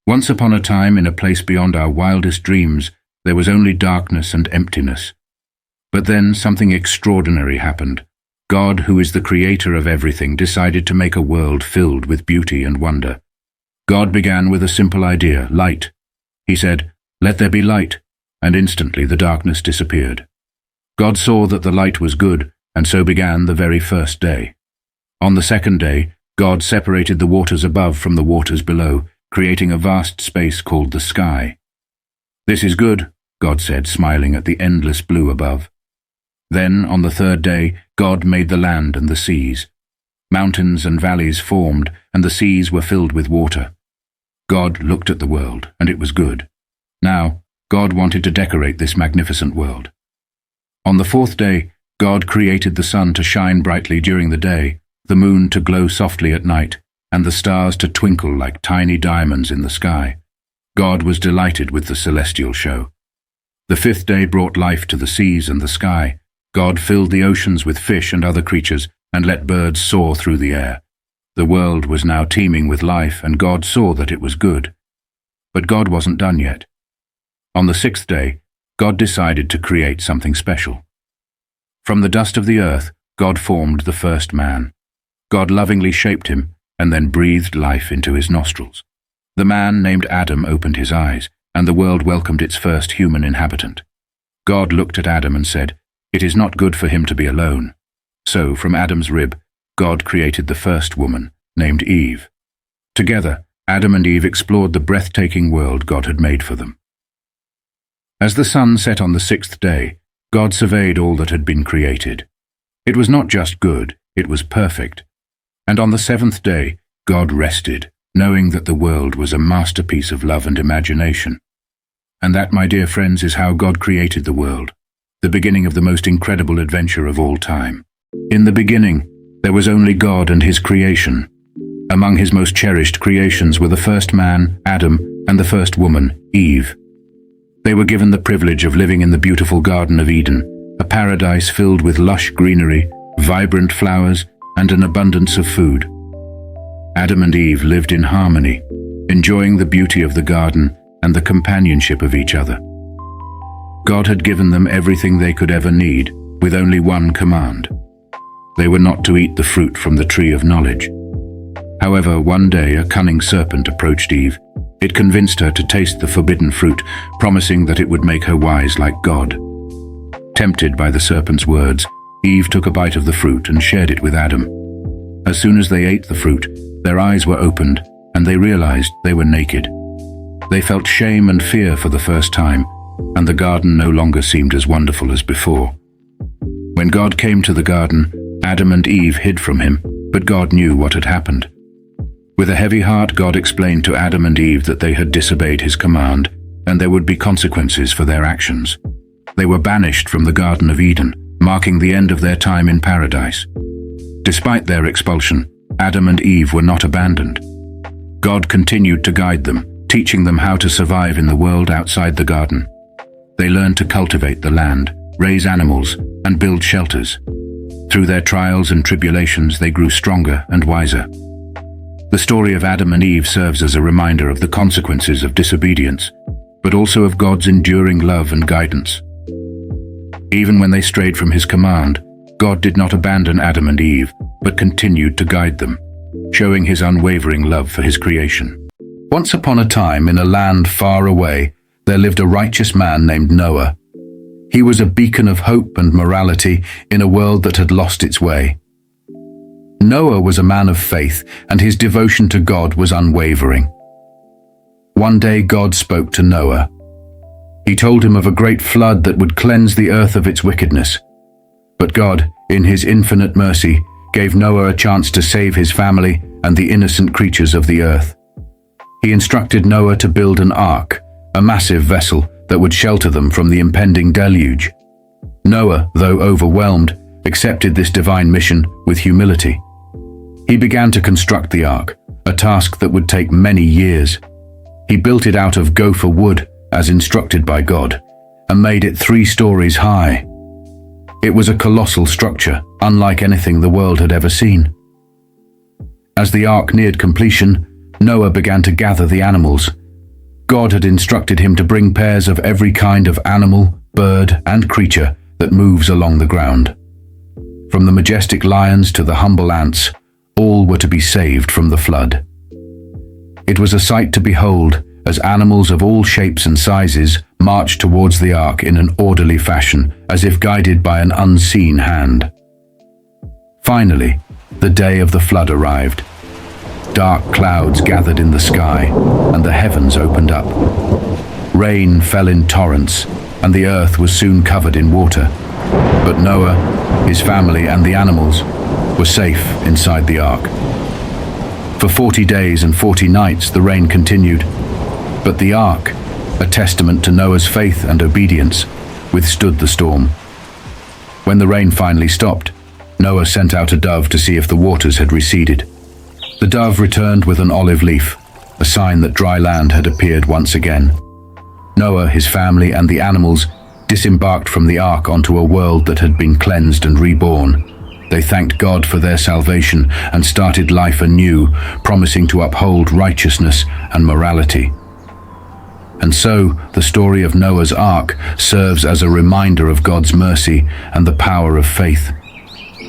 Once upon a time, in a place beyond our wildest dreams, there was only darkness and emptiness. But then something extraordinary happened. God, who is the creator of everything, decided to make a world filled with beauty and wonder. God began with a simple idea, light. He said, "Let there be light," and instantly the darkness disappeared. God saw that the light was good, and so began the very first day. On the second day, God separated the waters above from the waters below, creating a vast space called the sky. "This is good," God said, smiling at the endless blue above. Then, on the third day, God made the land and the seas. Mountains and valleys formed, and the seas were filled with water. God looked at the world, and it was good. Now, God wanted to decorate this magnificent world. On the fourth day, God created the sun to shine brightly during the day, the moon to glow softly at night, and the stars to twinkle like tiny diamonds in the sky. God was delighted with the celestial show. The fifth day brought life to the seas and the sky. God filled the oceans with fish and other creatures, and let birds soar through the air. The world was now teeming with life, and God saw that it was good. But God wasn't done yet. On the sixth day, God decided to create something special. From the dust of the earth, God formed the first man. God lovingly shaped him, and then breathed life into his nostrils. The man named Adam opened his eyes, and the world welcomed its first human inhabitant. God looked at Adam and said, "It is not good for him to be alone." So, from Adam's rib, God created the first woman, named Eve. Together, Adam and Eve explored the breathtaking world God had made for them. As the sun set on the sixth day, God surveyed all that had been created. It was not just good, it was perfect. And on the seventh day, God rested, knowing that the world was a masterpiece of love and imagination. And that, my dear friends, is how God created the world, the beginning of the most incredible adventure of all time. In the beginning, there was only God and his creation. Among his most cherished creations were the first man, Adam, and the first woman, Eve. They were given the privilege of living in the beautiful Garden of Eden, a paradise filled with lush greenery, vibrant flowers, and an abundance of food. Adam and Eve lived in harmony, enjoying the beauty of the garden and the companionship of each other. God had given them everything they could ever need, with only one command. They were not to eat the fruit from the tree of knowledge. However, one day a cunning serpent approached Eve. It convinced her to taste the forbidden fruit, promising that it would make her wise like God. Tempted by the serpent's words, Eve took a bite of the fruit and shared it with Adam. As soon as they ate the fruit, their eyes were opened, and they realized they were naked. They felt shame and fear for the first time, and the garden no longer seemed as wonderful as before. When God came to the garden, Adam and Eve hid from him, but God knew what had happened. With a heavy heart, God explained to Adam and Eve that they had disobeyed his command, and there would be consequences for their actions. They were banished from the Garden of Eden, marking the end of their time in paradise. Despite their expulsion, Adam and Eve were not abandoned. God continued to guide them, teaching them how to survive in the world outside the garden. They learned to cultivate the land, raise animals, and build shelters. Through their trials and tribulations, they grew stronger and wiser. The story of Adam and Eve serves as a reminder of the consequences of disobedience, but also of God's enduring love and guidance. Even when they strayed from his command, God did not abandon Adam and Eve, but continued to guide them, showing his unwavering love for his creation. Once upon a time, in a land far away, there lived a righteous man named Noah. He was a beacon of hope and morality in a world that had lost its way. Noah was a man of faith, and his devotion to God was unwavering. One day God spoke to Noah. He told him of a great flood that would cleanse the earth of its wickedness. But God, in his infinite mercy, gave Noah a chance to save his family and the innocent creatures of the earth. He instructed Noah to build an ark, a massive vessel that would shelter them from the impending deluge. Noah, though overwhelmed, accepted this divine mission with humility. He began to construct the ark, a task that would take many years. He built it out of gopher wood, as instructed by God, and made it 3 stories high. It was a colossal structure, unlike anything the world had ever seen. As the ark neared completion, Noah began to gather the animals, God had instructed him to bring pairs of every kind of animal, bird, and creature that moves along the ground. From the majestic lions to the humble ants, all were to be saved from the flood. It was a sight to behold as animals of all shapes and sizes marched towards the ark in an orderly fashion, as if guided by an unseen hand. Finally, the day of the flood arrived. Dark clouds gathered in the sky, and the heavens opened up. Rain fell in torrents, and the earth was soon covered in water. But Noah, his family, and the animals were safe inside the ark. For 40 days and 40 nights the rain continued, but the ark, a testament to Noah's faith and obedience, withstood the storm. When the rain finally stopped, Noah sent out a dove to see if the waters had receded. The dove returned with an olive leaf, a sign that dry land had appeared once again. Noah, his family, and the animals disembarked from the ark onto a world that had been cleansed and reborn. They thanked God for their salvation and started life anew, promising to uphold righteousness and morality. And so, the story of Noah's Ark serves as a reminder of God's mercy and the power of faith.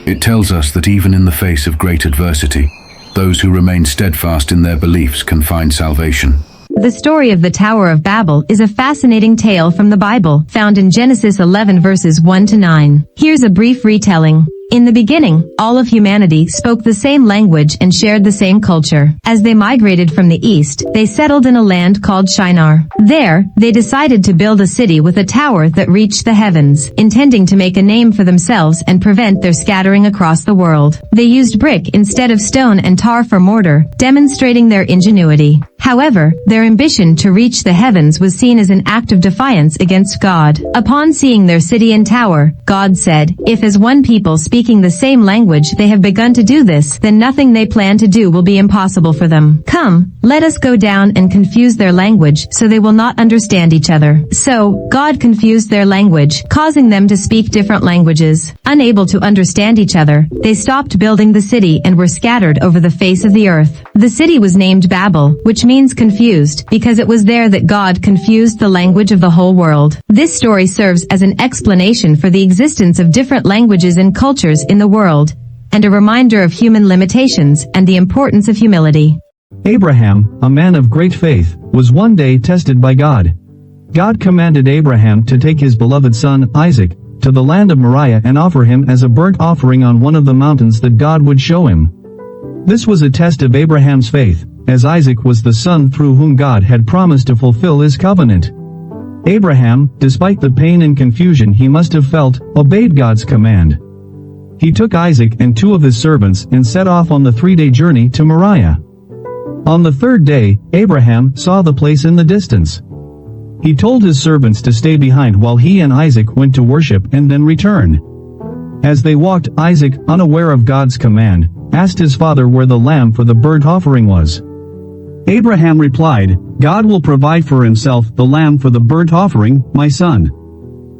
It tells us that even in the face of great adversity, those who remain steadfast in their beliefs can find salvation. The story of the Tower of Babel is a fascinating tale from the Bible, found in Genesis 11 verses 1 to 9. Here's a brief retelling. In the beginning, all of humanity spoke the same language and shared the same culture. As they migrated from the east, they settled in a land called Shinar. There, they decided to build a city with a tower that reached the heavens, intending to make a name for themselves and prevent their scattering across the world. They used brick instead of stone and tar for mortar, demonstrating their ingenuity. However, their ambition to reach the heavens was seen as an act of defiance against God. Upon seeing their city and tower, God said, "If as one people speaking the same language they have begun to do this, then nothing they plan to do will be impossible for them. Come, let us go down and confuse their language so they will not understand each other." So, God confused their language, causing them to speak different languages. Unable to understand each other, they stopped building the city and were scattered over the face of the earth. The city was named Babel, which means confused, because it was there that God confused the language of the whole world. This story serves as an explanation for the existence of different languages and cultures in the world, and a reminder of human limitations and the importance of humility. Abraham, a man of great faith, was one day tested by God. God commanded Abraham to take his beloved son, Isaac, to the land of Moriah and offer him as a burnt offering on one of the mountains that God would show him. This was a test of Abraham's faith, as Isaac was the son through whom God had promised to fulfill his covenant. Abraham, despite the pain and confusion he must have felt, obeyed God's command. He took Isaac and 2 of his servants and set off on the 3-day journey to Moriah. On the 3rd day, Abraham saw the place in the distance. He told his servants to stay behind while he and Isaac went to worship and then return. As they walked, Isaac, unaware of God's command, asked his father where the lamb for the burnt offering was. Abraham replied, "God will provide for himself the lamb for the burnt offering, my son."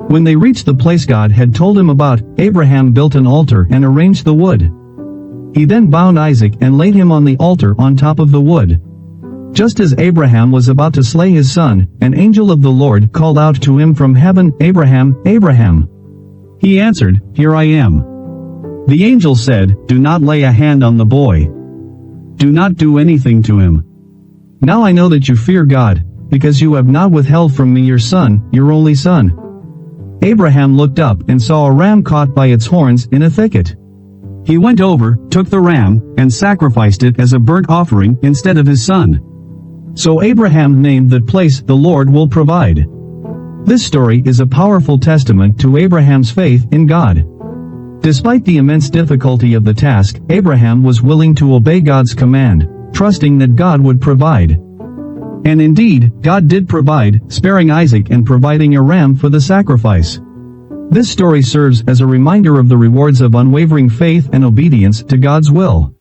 When they reached the place God had told him about, Abraham built an altar and arranged the wood. He then bound Isaac and laid him on the altar on top of the wood. Just as Abraham was about to slay his son, an angel of the Lord called out to him from heaven, "Abraham, Abraham." He answered, "Here I am." The angel said, "Do not lay a hand on the boy. Do not do anything to him. Now I know that you fear God, because you have not withheld from me your son, your only son." Abraham looked up and saw a ram caught by its horns in a thicket. He went over, took the ram, and sacrificed it as a burnt offering instead of his son. So Abraham named that place, "The Lord will provide." This story is a powerful testament to Abraham's faith in God. Despite the immense difficulty of the task, Abraham was willing to obey God's command, trusting that God would provide. And indeed, God did provide, sparing Isaac and providing a ram for the sacrifice. This story serves as a reminder of the rewards of unwavering faith and obedience to God's will.